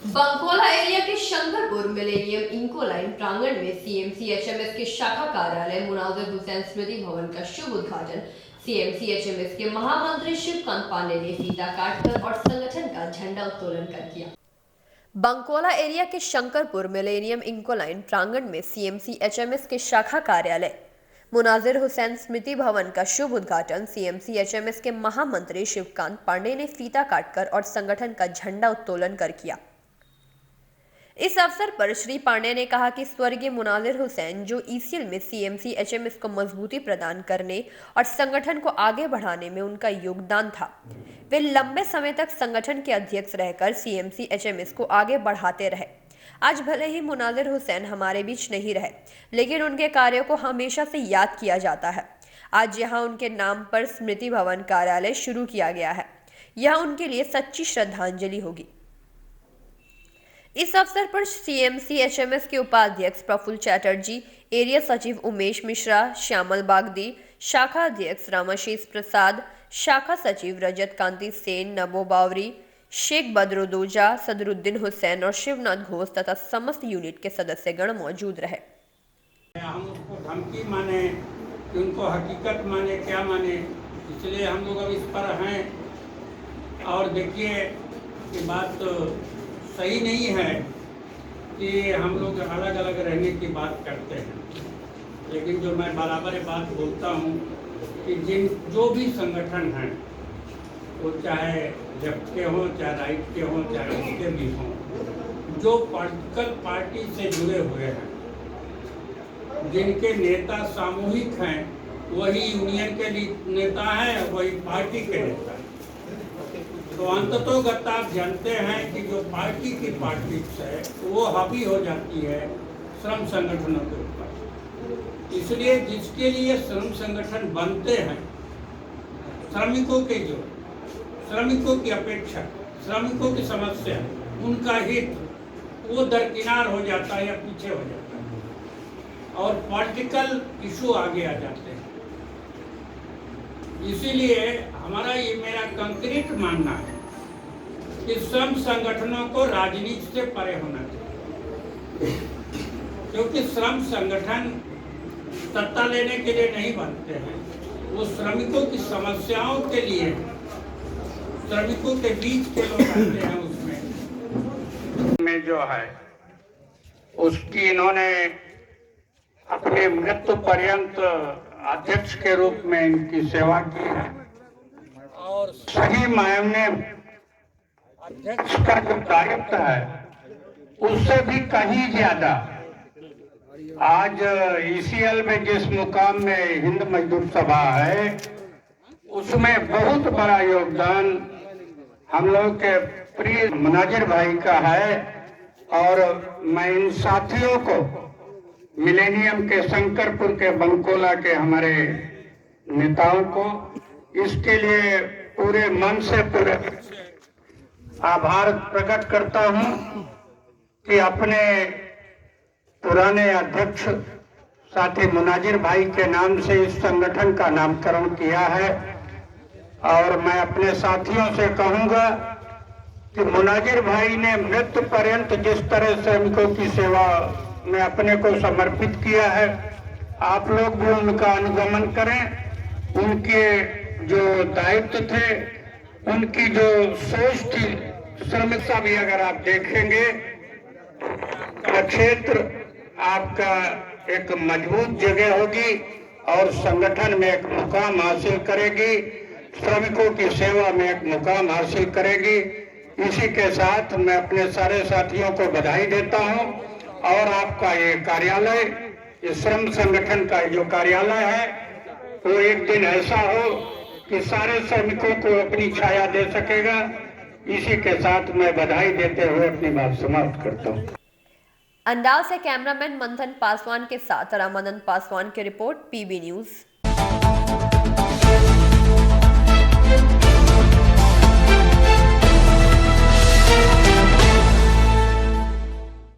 Bankola area के Shankarpur millennium इंको line प्रांगण में सीएमसी एचएमएस के शाखा कार्यालय मुनाजिर हुसैन स्मृति भवन का शुभ उद्घाटन सीएमसी एचएमएस के महामंत्री शिवकांत पांडे ने फीता काटकर और संगठन का झंडा उत्तोलन कर किया। बंकोला एरिया के शंकरपुर मिलेनियम इंको लाइन प्रांगण में सीएमसी एचएमएस के शाखा कार्यालय मुनाजिर हुसैन स्मृति भवन का शुभ उद्घाटन सीएमसी एचएमएस के महामंत्री शिवकांत पांडे ने फीता काटकर और संगठन का झंडा उत्तोलन कर किया। इस अवसर पर श्री पांडे ने कहा कि स्वर्गीय मुनाजिर हुसैन जो ईसीएल में सीएमसी एचएमएस को मजबूती प्रदान करने और संगठन को आगे बढ़ाने में उनका योगदान था, वे लंबे समय तक संगठन के अध्यक्ष रहकर सीएमसी एचएमएस को आगे बढ़ाते रहे। आज भले ही मुनाजिर हुसैन हमारे बीच नहीं रहे, लेकिन उनके कार्यों को हमेशा से याद किया जाता है। आज यहाँ उनके नाम पर स्मृति भवन कार्यालय शुरू किया गया है। यह उनके लिए सच्ची श्रद्धांजलि होगी। इस अवसर पर सीएमसी एचएमएस के उपाध्यक्ष प्रफुल्ल चैटर्जी, एरिया सचिव उमेश मिश्रा, श्यामल बागदी, शाखा अध्यक्ष रामाशीष प्रसाद, शाखा सचिव रजत कांति सेन, नबो बावरी, शेख बदरुद्दोजा, सदरुद्दीन हुसैन और शिवनाथ घोष तथा समस्त यूनिट के सदस्यगण मौजूद रहे। हम उसको धमकी माने कि उनको हकीकत माने, क्या माने, इसलिए हम लोग अब इस पर हैं। और देखिए ये बात तो सही नहीं है कि हम लोग अलग अलग रहने की बात करते हैं, लेकिन जो मैं बराबर ये बात बोलता हूँ कि जो भी संगठन हैं, वो चाहे लेफ्ट के हों, चाहे राइट के हों, चाहे उसके भी हों, जो पॉलिटिकल पार्टी से जुड़े हुए हैं, जिनके नेता सामूहिक हैं, वही यूनियन के नेता हैं, वही पार्टी के नेता हैं। तो अंततोगत आप जानते हैं कि जो पार्टी की पॉलिटिक्स है वो हावी हो जाती है श्रम संगठनों के ऊपर। इसलिए जिसके लिए श्रम संगठन बनते हैं, श्रमिकों की अपेक्षा, श्रमिकों की समस्या, उनका हित, वो दरकिनार हो जाता है या पीछे हो जाता है और पॉलिटिकल इशू आगे आ जाते हैं। इसीलिए हमारा ये मेरा कंक्रीट मानना है कि श्रम संगठनों को राजनीति से परे होना चाहिए, क्योंकि श्रम संगठन सत्ता लेने के लिए नहीं बनते हैं, वो श्रमिकों की समस्याओं के लिए, श्रमिकों के बीच के लोग रहते हैं। उसमें जो है उसकी इन्होंने अपने मृत्यु पर्यंत अध्यक्ष के रूप में इनकी सेवा की है और सही मायने अध्यक्ष का जो दायित्व है उससे भी कहीं ज्यादा आज ईसीएल में जिस मुकाम में हिंद मजदूर सभा है, उसमें बहुत बड़ा योगदान हम लोग के प्रिय मुनाजिर भाई का है। और मैं इन साथियों को, मिलेनियम के शंकरपुर के बंकोला के हमारे नेताओं को, इसके लिए पूरे मन से पूरे आभार प्रकट करता हूं कि अपने पुराने अध्यक्ष साथी मुनाजिर भाई के नाम से इस संगठन का नामकरण किया है। और मैं अपने साथियों से कहूंगा कि मुनाजिर भाई ने मृत्यु पर्यंत जिस तरह श्रमिकों की सेवा में अपने को समर्पित किया है, आप लोग भी उनका अनुगमन करें। उनके जो दायित्व थे, उनकी जो सोच थी, श्रमिक का भी अगर आप देखेंगे तो क्षेत्र आपका एक मजबूत जगह होगी और संगठन में एक मुकाम हासिल करेगी, श्रमिकों की सेवा में एक मुकाम हासिल करेगी। इसी के साथ मैं अपने सारे साथियों को बधाई देता हूं और आपका ये कार्यालय, ये श्रम संगठन का जो कार्यालय है, वो एक दिन ऐसा हो कि सारे श्रमिकों को अपनी छाया दे सकेगा। इसी के साथ मैं बधाई देते हुए अपनी बात समाप्त करता हूँ। अंडाल से कैमरामैन मंथन पासवान के साथ रामानंद पासवान की रिपोर्ट, पीबी न्यूज।